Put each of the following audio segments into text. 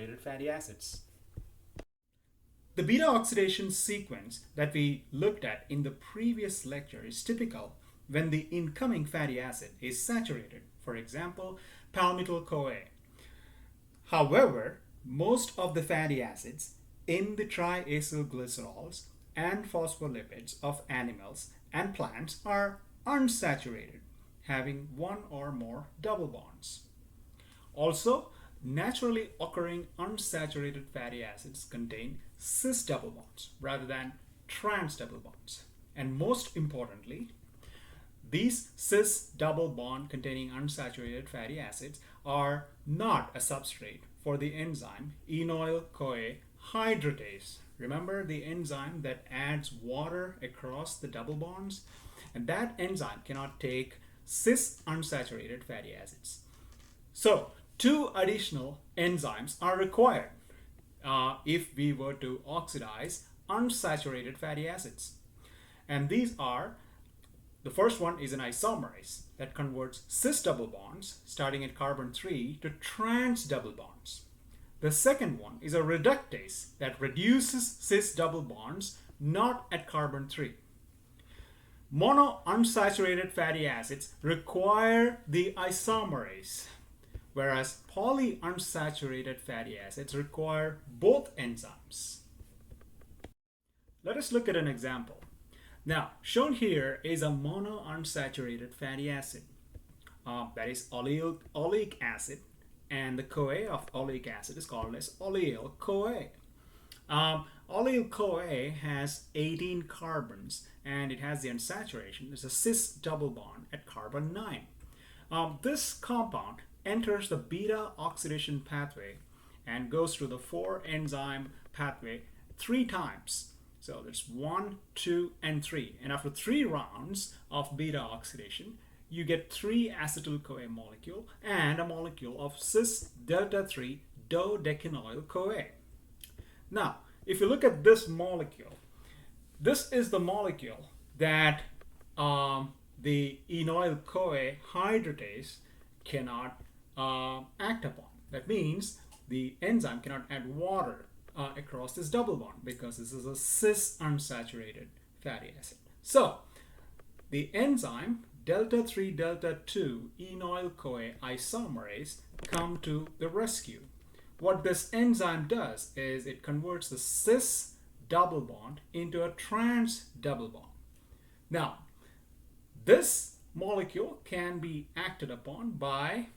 Fatty acids. The beta oxidation sequence that we looked at in the previous lecture is typical when the incoming fatty acid is saturated, for example, palmitoyl-CoA. However, most of the fatty acids in the triacylglycerols and phospholipids of animals and plants are unsaturated, having one or more double bonds. Also, naturally occurring unsaturated fatty acids contain cis-double bonds rather than trans-double bonds. And most importantly, these cis-double bond containing unsaturated fatty acids are not a substrate for the enzyme enoyl-CoA hydratase. Remember the enzyme that adds water across the double bonds? And that enzyme cannot take cis unsaturated fatty acids. So, two additional enzymes are required if we were to oxidize unsaturated fatty acids. And these are, the first one is an isomerase that converts cis-double bonds starting at carbon 3 to trans-double bonds. The second one is a reductase that reduces cis-double bonds not at carbon 3. Monounsaturated fatty acids require the isomerase, whereas polyunsaturated fatty acids require both enzymes. Let us look at an example. Now, shown here is a monounsaturated fatty acid. That is oleoic acid, and the CoA of oleoic acid is called as Oleoyl-CoA. Oleoyl-CoA has 18 carbons, and it has the unsaturation. It's a cis-double bond at carbon 9. This compound enters the beta oxidation pathway and goes through the 4-enzyme pathway 3 times. So there's 1, 2, and 3. And after 3 rounds of beta oxidation, you get 3 acetyl-CoA molecule and a molecule of cis-delta-3 dodecanoyl-CoA. Now, if you look at this molecule, this is the molecule that the enoyl-CoA hydratase cannot act upon. That means the enzyme cannot add water across this double bond because this is a cis unsaturated fatty acid. So the enzyme delta-3 delta-2 enoyl-CoA isomerase come to the rescue. What this enzyme does is it converts the cis double bond into a trans double bond. Now, this molecule can be acted upon by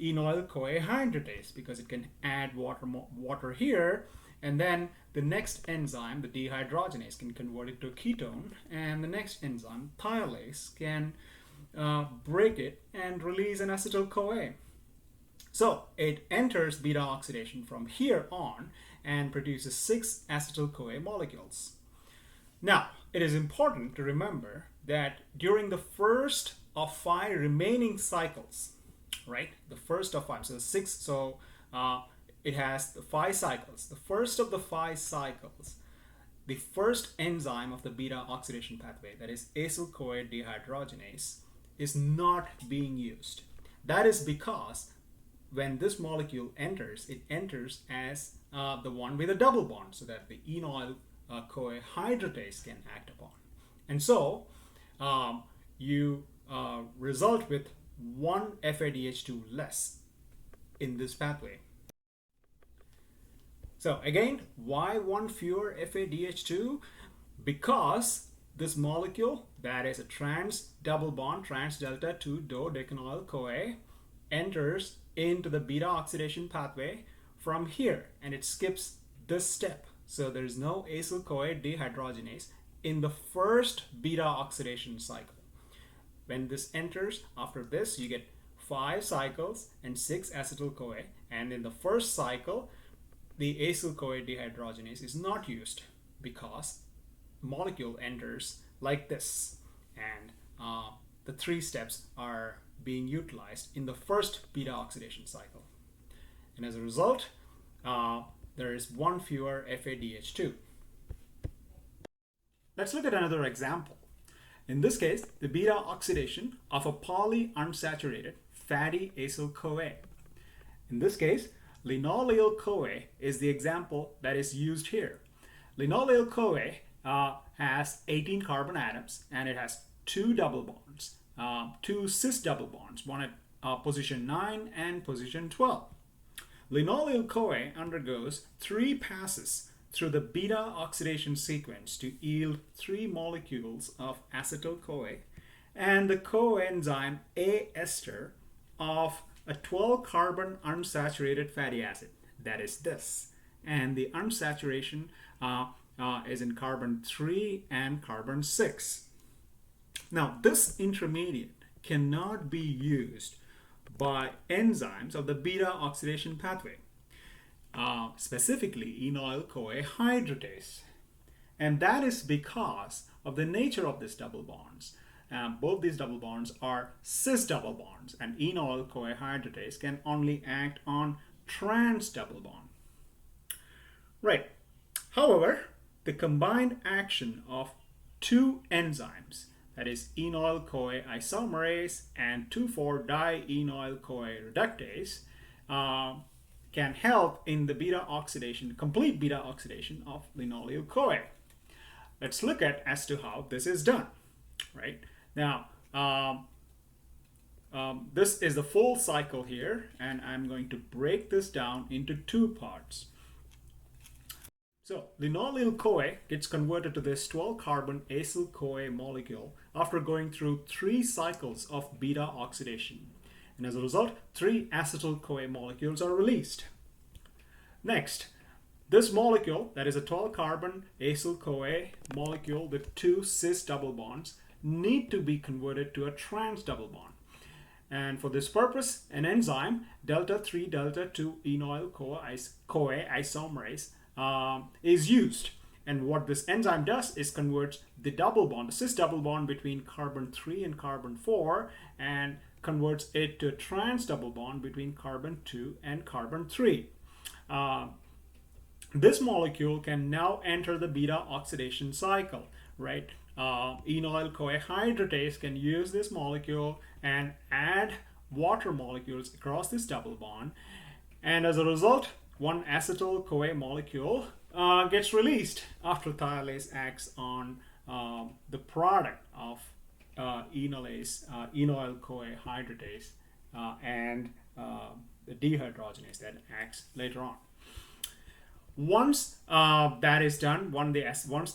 enoyl-CoA hydratase because it can add water here, and then the next enzyme, the dehydrogenase, can convert it to a ketone, and the next enzyme, thiolase, can break it and release an acetyl-CoA. So it enters beta oxidation from here on and produces 6 acetyl-CoA molecules. Now, it is important to remember that during the first of 5 remaining cycles, right? The first of 5, so 6, so it has the 5 cycles. The first of the 5 cycles, the first enzyme of the beta oxidation pathway, that is acyl-CoA dehydrogenase, is not being used. That is because when this molecule enters, it enters as the one with a double bond so that the enoyl-CoA hydratase can act upon. And so you result with 1 FADH2 less in this pathway. So again, why 1 fewer FADH2? Because this molecule, that is a trans double bond, trans delta 2 dodecanoyl-CoA, enters into the beta oxidation pathway from here, and it skips this step. So there is no acyl-CoA dehydrogenase in the first beta oxidation cycle. When this enters, after this, you get 5 cycles and 6 acetyl-CoA, and in the first cycle, the acyl-CoA dehydrogenase is not used because the molecule enters like this, and the 3 steps are being utilized in the first beta oxidation cycle. And as a result, there is 1 fewer FADH2. Let's look at another example. In this case, the beta oxidation of a polyunsaturated fatty acyl-CoA. In this case, Linoleoyl CoA is the example that is used here. Linoleoyl CoA has 18 carbon atoms, and it has two double bonds, two cis-double bonds, one at position 9 and position 12. Linoleoyl CoA undergoes 3 passes through the beta oxidation sequence to yield 3 molecules of acetyl-CoA and the coenzyme A ester of a 12 carbon unsaturated fatty acid. That is this. And the unsaturation is in carbon 3 and carbon 6. Now, this intermediate cannot be used by enzymes of the beta oxidation pathway, specifically enoyl-CoA hydratase. And that is because of the nature of these double bonds. Both these double bonds are cis-double bonds, and enoyl-CoA hydratase can only act on trans-double bond. Right. However, the combined action of two enzymes, that is enoyl-CoA isomerase and 2,4-di-enoyl-CoA reductase, can help in the beta oxidation, complete beta oxidation of linoleoyl CoA. Let's look at as to how this is done. Right now, this is the full cycle here, and I'm going to break this down into 2 parts. So linoleoyl CoA gets converted to this 12 carbon acyl CoA molecule after going through 3 cycles of beta oxidation, and as a result 3 acetyl CoA molecules are released. Next, this molecule, that is a 12 carbon acyl CoA molecule with 2 cis double bonds, need to be converted to a trans double bond. And for this purpose, an enzyme delta 3 delta 2 enoyl-CoA isomerase is used. And what this enzyme does is converts the double bond, the cis double bond between carbon 3 and carbon 4, and converts it to a trans double bond between carbon 2 and carbon 3. This molecule can now enter the beta oxidation cycle, right? Enoyl-CoA hydratase can use this molecule and add water molecules across this double bond, and as a result, one acetyl-CoA molecule gets released after thiolase acts on the product of enoyl-CoA hydratase and the dehydrogenase that acts later on. Once that is done, once the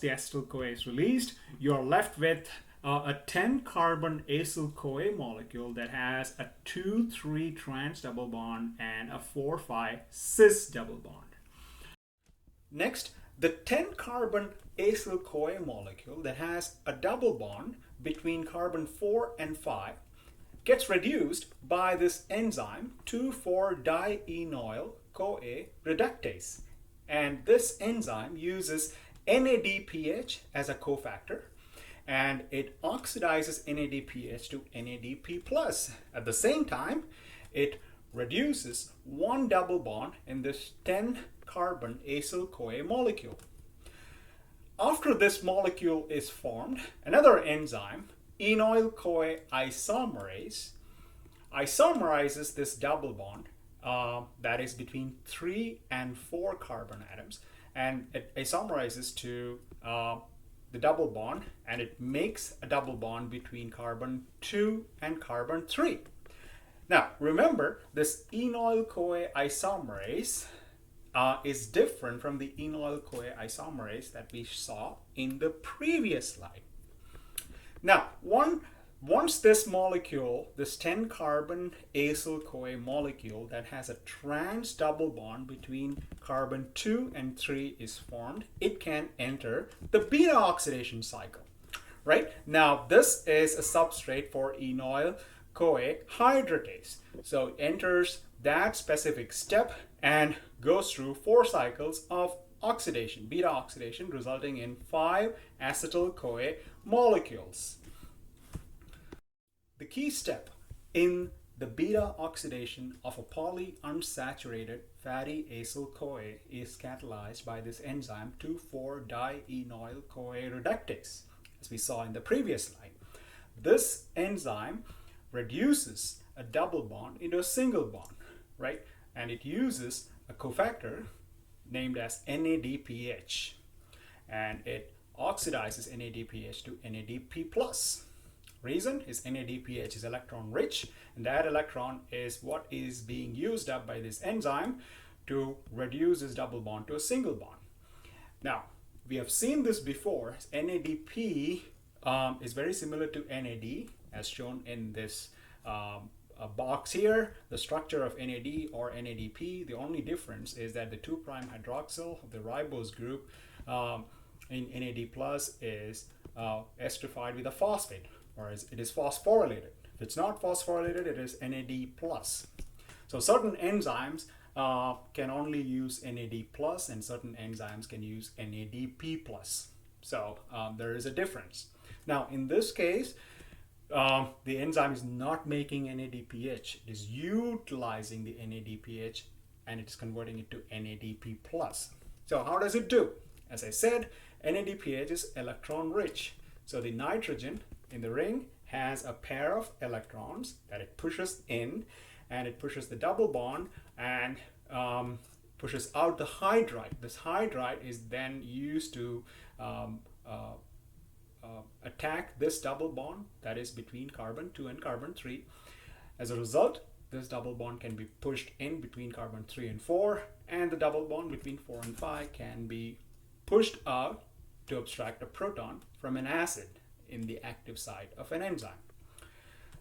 acetyl-CoA is released, you're left with a 10 carbon acyl-CoA molecule that has a 2,3 trans double bond and a 4,5 cis double bond. Next, the 10 carbon acyl-CoA molecule that has a double bond between carbon 4 and 5 gets reduced by this enzyme 2,4-di-enoyl-CoA reductase. And this enzyme uses NADPH as a cofactor, and it oxidizes NADPH to NADP+. At the same time, it reduces one double bond in this 10 carbon acyl-CoA molecule. After this molecule is formed, another enzyme, enoyl-CoA isomerizes this double bond that is between 3 and 4 carbon atoms, and it isomerizes to the double bond, and it makes a double bond between carbon 2 and carbon 3. Now remember, this enoyl-CoA isomerase is different from the enoyl-CoA isomerase that we saw in the previous slide. Now once this molecule, this 10 carbon acyl-CoA molecule that has a trans double bond between carbon 2 and 3 is formed, it can enter the beta oxidation cycle. Right? Now this is a substrate for enoyl-CoA hydratase. So it enters that specific step and goes through 4 cycles of oxidation, beta oxidation, resulting in 5 acetyl-CoA molecules. The key step in the beta oxidation of a polyunsaturated fatty acyl-CoA is catalyzed by this enzyme 2,4-di-enoyl-CoA reductase, as we saw in the previous slide. This enzyme reduces a double bond into a single bond, right? And it uses a a cofactor named as NADPH, and it oxidizes NADPH to NADP+. Reason is NADPH is electron rich, and that electron is what is being used up by this enzyme to reduce this double bond to a single bond. Now, we have seen this before. NADP is very similar to NAD as shown in this a box here. The structure of NAD or NADP, the only difference is that the 2' hydroxyl of the ribose group in NAD plus is esterified with a phosphate, or it is phosphorylated. If it's not phosphorylated, it is NAD plus. So certain enzymes can only use NAD plus, and certain enzymes can use NADP plus. So there is a difference. Now in this case, the enzyme is not making NADPH. It is utilizing the NADPH and it's converting it to NADP plus. So how does it do? As I said, NADPH is electron rich. So the nitrogen in the ring has a pair of electrons that it pushes in, and it pushes the double bond and pushes out the hydride. This hydride is then used to attack this double bond that is between carbon 2 and carbon 3. As a result, this double bond can be pushed in between carbon 3 and 4, and the double bond between 4 and 5 can be pushed out to abstract a proton from an acid in the active site of an enzyme.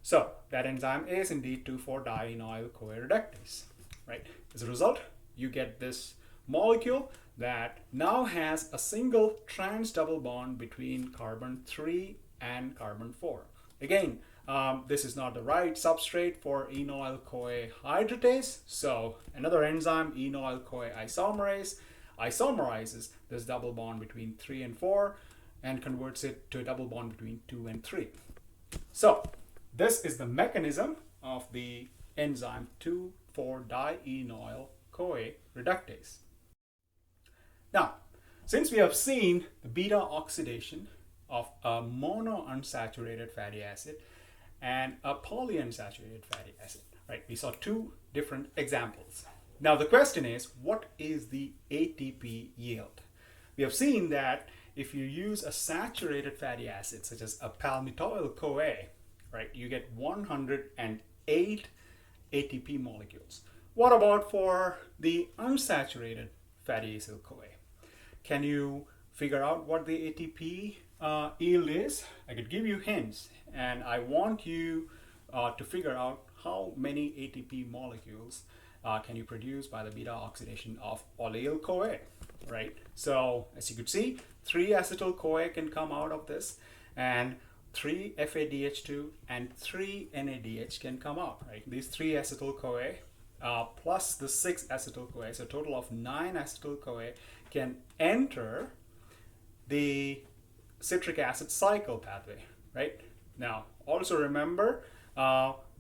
So that enzyme is indeed 2,4-di-enoyl-CoA reductase, right? As a result, you get this molecule that now has a single trans double bond between carbon 3 and carbon 4. Again, this is not the right substrate for enoyl-CoA hydratase, so another enzyme, enoyl-CoA isomerase, isomerizes this double bond between 3 and 4 and converts it to a double bond between 2 and 3. So this is the mechanism of the enzyme 2,4-di-enoyl-CoA reductase. Now, since we have seen the beta oxidation of a monounsaturated fatty acid and a polyunsaturated fatty acid, right? We saw two different examples. Now the question is, what is the ATP yield? We have seen that if you use a saturated fatty acid such as a palmitoyl CoA, right, you get 108 ATP molecules. What about for the unsaturated fatty acid CoA? Can you figure out what the ATP yield is? I could give you hints, and I want you to figure out how many ATP molecules can you produce by the beta oxidation of Oleoyl-CoA, right? So as you could see, 3-acetyl-CoA can come out of this, and 3 FADH2 and 3 NADH can come out, right? These 3-acetyl-CoA plus the 6-acetyl-CoA, so a total of 9-acetyl-CoA can enter the citric acid cycle pathway, right? Now, also remember,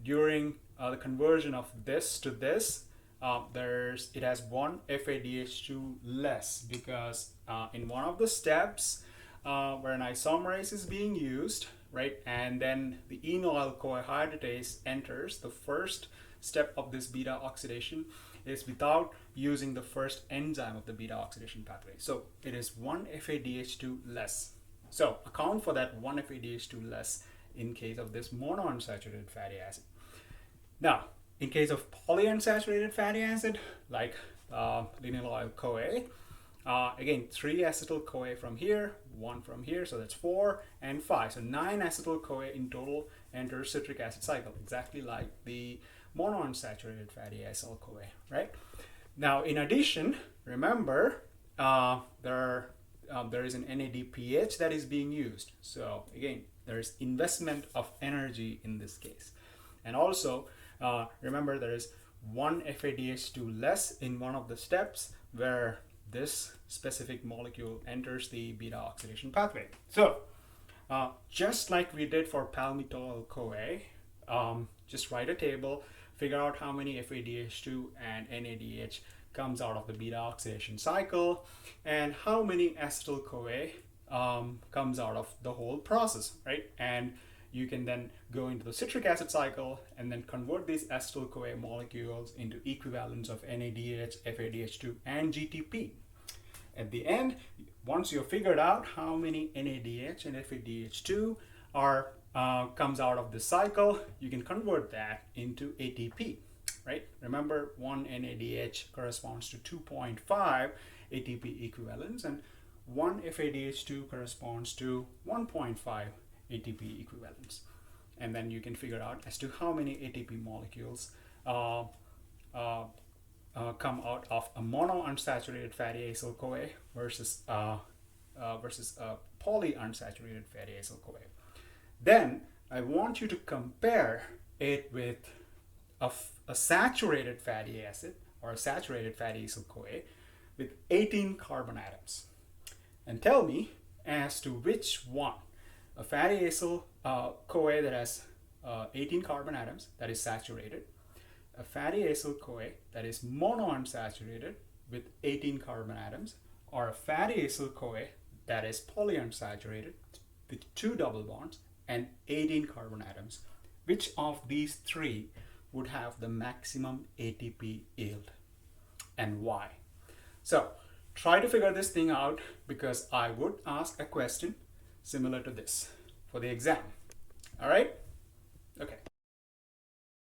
during the conversion of this to this, it has one FADH2 less, because in one of the steps where an isomerase is being used, right, and then the enoyl-CoA hydratase enters, the first step of this beta oxidation is without using the first enzyme of the beta oxidation pathway. So it is one FADH2 less. So account for that one FADH2 less in case of this monounsaturated fatty acid. Now, in case of polyunsaturated fatty acid, like Linoleoyl COA, again, 3-acetyl-CoA from here, 1 from here, so that's 4 and 5. So 9-acetyl-CoA in total enters citric acid cycle, exactly like the monounsaturated fatty acid CoA, right? Now, in addition, remember, there is an NADPH that is being used. So again, there is investment of energy in this case. And also, remember, there is one FADH2 less in one of the steps where this specific molecule enters the beta oxidation pathway. So just like we did for palmitoyl CoA, just write a table, figure out how many FADH2 and NADH comes out of the beta oxidation cycle, and how many acetyl CoA comes out of the whole process, right? And you can then go into the citric acid cycle and then convert these acetyl-CoA molecules into equivalents of NADH, FADH2, and GTP. At the end, once you've figured out how many NADH and FADH2 comes out of this cycle, you can convert that into ATP, right? Remember, 1 NADH corresponds to 2.5 ATP equivalents, and 1 FADH2 corresponds to 1.5 ATP equivalents. And then you can figure out as to how many ATP molecules come out of a monounsaturated fatty acyl CoA versus a polyunsaturated fatty acyl CoA. Then I want you to compare it with a saturated fatty acid or a saturated fatty acyl CoA with 18 carbon atoms, and tell me as to which one, a fatty acyl CoA that has 18 carbon atoms, that is saturated, a fatty acyl CoA that is monounsaturated with 18 carbon atoms, or a fatty acyl CoA that is polyunsaturated with 2 double bonds and 18 carbon atoms. Which of these three would have the maximum ATP yield, and why? So try to figure this thing out, because I would ask a question similar to this for the exam. All right? Okay.